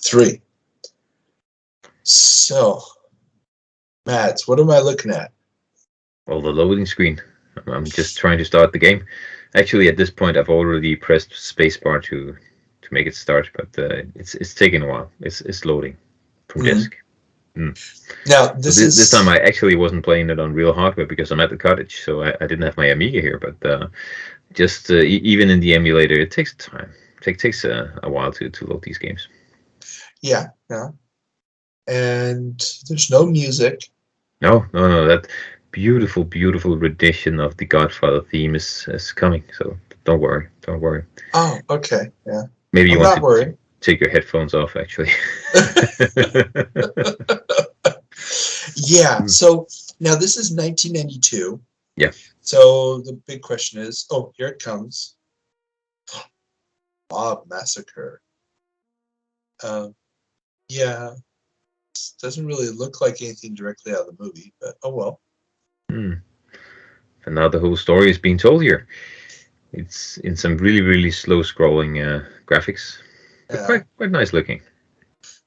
3. So, Mads, what am I looking at? Well, the loading screen. I'm just trying to start the game. Actually, at this point, I've already pressed spacebar to make it start, but it's taking a while. It's loading from Mhm. disk. Mm. Now, So this this time is... I actually wasn't playing it on real hardware because I'm at the cottage, so I didn't have my Amiga here. But just even in the emulator, it takes time. Takes a while to load these games. Yeah. And there's no music. No. That beautiful rendition of the Godfather theme is coming. So don't worry. Oh, okay. Yeah. Maybe you I'm want not to worried. take your headphones off, actually. Yeah. Hmm. So now this is 1992. Yeah. So the big question is, oh, here it comes. Mob Massacre. Yeah. Doesn't really look like anything directly out of the movie, but oh well. Hmm. And now the whole story is being told here. It's in some really slow scrolling graphics, but Yeah. quite nice looking.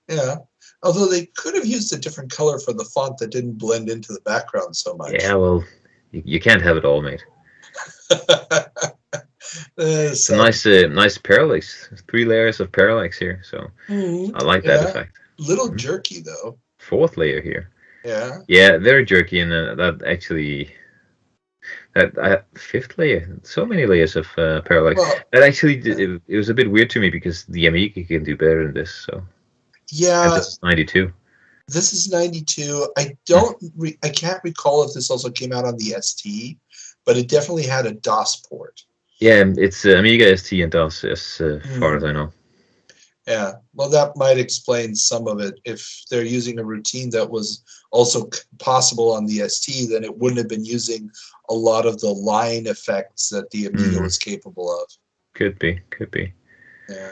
Yeah. Although they could have used a different color for the font that didn't blend into the background so Yeah, much. well, you can't have it all, mate. Some Sad to say. nice parallax. 3 layers of parallax here, so I like that Yeah. effect. Little Hmm. jerky though. 4th layer here. Yeah. Yeah, very jerky, and that actually that 5th layer. So many layers of parallax. Well, That actually it was a bit weird to me because the Amiga can do better than this. So, and yeah. this is 92. This is 92. Hmm. I can't recall if this also came out on the ST, but it definitely had a DOS port. Yeah, it's Amiga ST and DOS as far as Mm, I know. yeah. Well, that might explain some of it. If they're using a routine that was also possible on the ST, then it wouldn't have been using a lot of the line effects that the Amiga Hmm. was capable of. Could be. Yeah.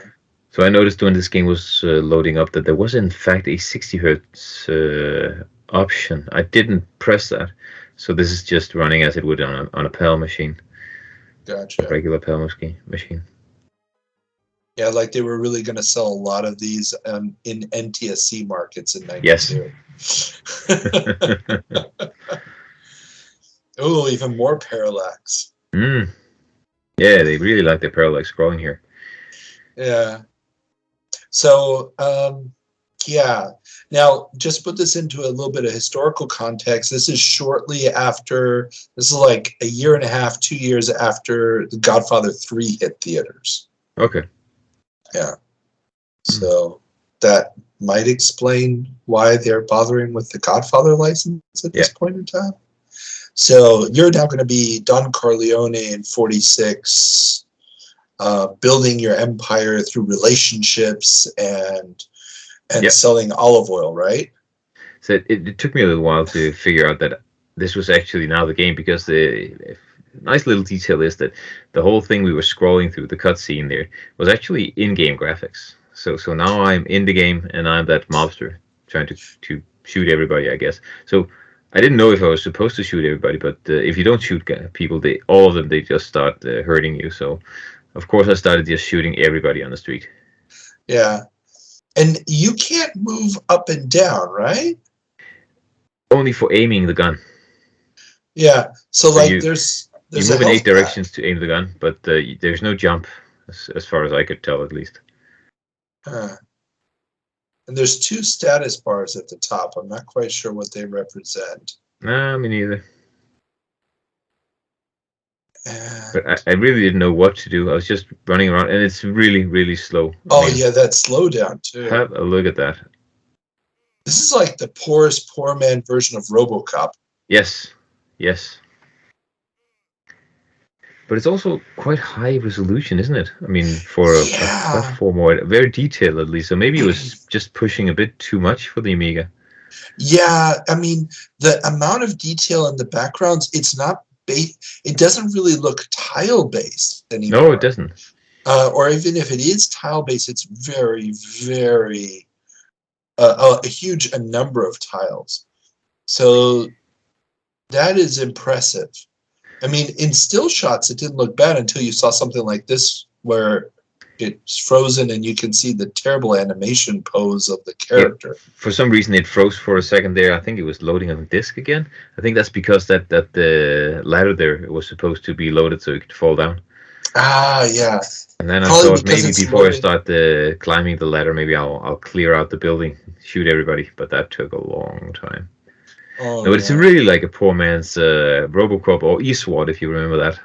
So I noticed when this game was loading up that there was in fact a 60 hertz option. I didn't press that, so this is just running as it would on a PAL machine, a Gotcha. regular PAL machine. Yeah, like they were really going to sell a lot of these in NTSC markets in Yes. 92. Oh, even more parallax. Mm. Yeah, they really like the parallax scrolling here. Yeah. So, yeah. Now, just put this into a little bit of historical context. This is shortly after, this is like a year and a half, 2 years after The Godfather 3 hit theaters. Okay. Yeah. Mm. So that might explain why they're bothering with the Godfather license at Yeah. this point in time. So you're now going to be Don Corleone in 46, building your empire through relationships and Yeah. selling olive oil, right? So it took me a little while to figure out that this was actually now the game because the nice little detail is that the whole thing we were scrolling through the cutscene there was actually in-game graphics. So now I'm in the game and I'm that mobster trying to shoot everybody, I guess. So I didn't know if I was supposed to shoot everybody, but if you don't shoot people, they all of them they just start hurting you. So of course I started just shooting everybody on the street. Yeah. And you can't move up and down, right? Only for aiming the gun. Yeah. So So like you there's a move in 8 health pack. directions to aim the gun, but there's no jump, as far as I could tell, at least. Uh, and there's 2 status bars at the top. I'm not quite sure what they represent. Nah, me neither. But And I really didn't know what to do. I was just running around, and it's really slow. I oh mean, yeah, that slowdown too. have a look at that. This is like the poorest poor man version of RoboCop. Yes. But it's also quite high resolution, isn't it? I mean, for a Yeah. platform or very detailed at least. So maybe it was just pushing a bit too much for the Amiga. Yeah, I mean, the amount of detail in the backgrounds, it's not it doesn't really look tile based No, it anymore. doesn't. Or even if it is tile based, it's very a huge a number of tiles. So that is impressive. I mean, in still shots, it didn't look bad until you saw something like this, where it's frozen, and you can see the terrible animation pose of the Yep. character. For some reason, it froze for a second there. I think it was loading on the disk again. I think that's because that the ladder there was supposed to be loaded so it could fall down. Ah, yeah. And then I Probably thought because maybe it's before I loading. start climbing the ladder, maybe I'll clear out the building, shoot everybody. But that took a long time. Oh, No, but it's yeah. really like a poor man's RoboCop or eSWAT, if you remember that.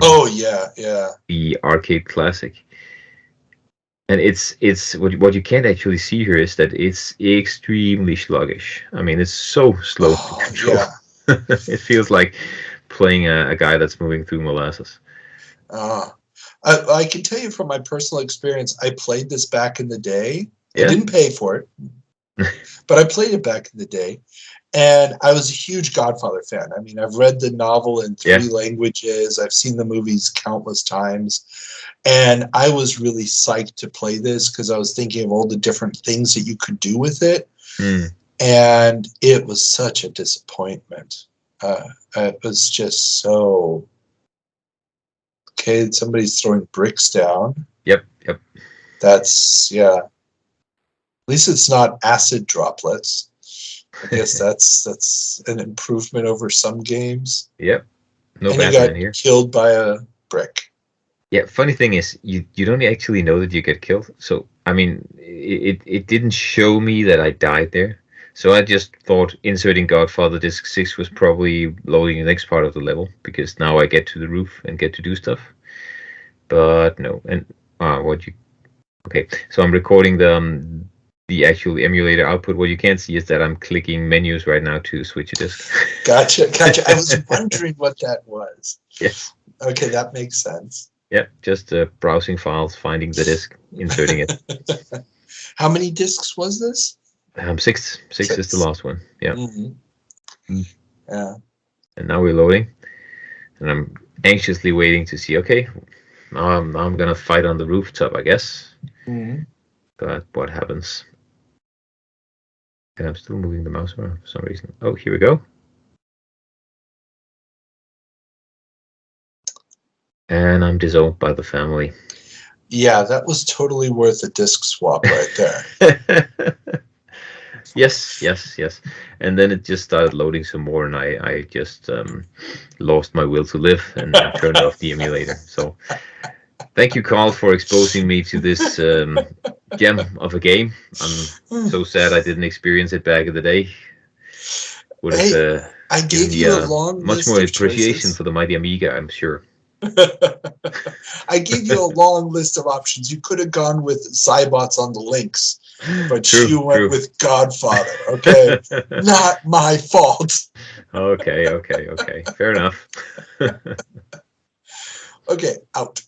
Oh, yeah, yeah. The arcade classic. And it's what you can't actually see here is that it's extremely sluggish. I mean, it's so slow to Oh, control. yeah. It feels like playing a guy that's moving through molasses. I can tell you from my personal experience, I played this back in the day. I Yeah. didn't pay for it, but I played it back in the day. And I was a huge Godfather fan. I mean, I've read the novel in 3 languages. I've seen the movies countless times. And I was really psyched to play this because I was thinking of all the different things that you could do with it. Mm. And it was such a disappointment. It was just so... Okay, somebody's throwing bricks down. Yep. That's, yeah. At least it's not acid droplets. I guess that's an improvement over some games. Yep. No And you Batman got here. killed by a brick. Yeah, funny thing is, you don't actually know that you get killed. So, I mean, it didn't show me that I died there. So I just thought inserting Godfather Disc 6 was probably loading the next part of the level, because now I get to the roof and get to do stuff. But no. And, okay, so I'm recording the actual emulator output. What you can't see is that I'm clicking menus right now to switch a disc. Gotcha. I was wondering what that was. Yes. Okay, that makes sense. Yep, just browsing files, finding the disc, inserting it. How many discs was this? 6 is the last one. Yeah. Mm-hmm. Yeah. And now we're loading, and I'm anxiously waiting to see. Okay, now I'm gonna fight on the rooftop, I guess. Mm-hmm. But what happens? And I'm still moving the mouse around for some reason. Oh, here we go. And I'm disowned by the family. Yeah, that was totally worth a disc swap right there. Yes. And then it just started loading some more, and I just lost my will to live and turned off the emulator. So thank you, Carl, for exposing me to this gem of a game. I'm so sad I didn't experience it back in the day. Would have I gave you a long much list more of appreciation choices. for the mighty Amiga, I'm sure. I gave you a long list of options. You could have gone with Cybots on the Lynx, but you went with Godfather. Okay, not my fault. Okay. Fair enough. Okay, out.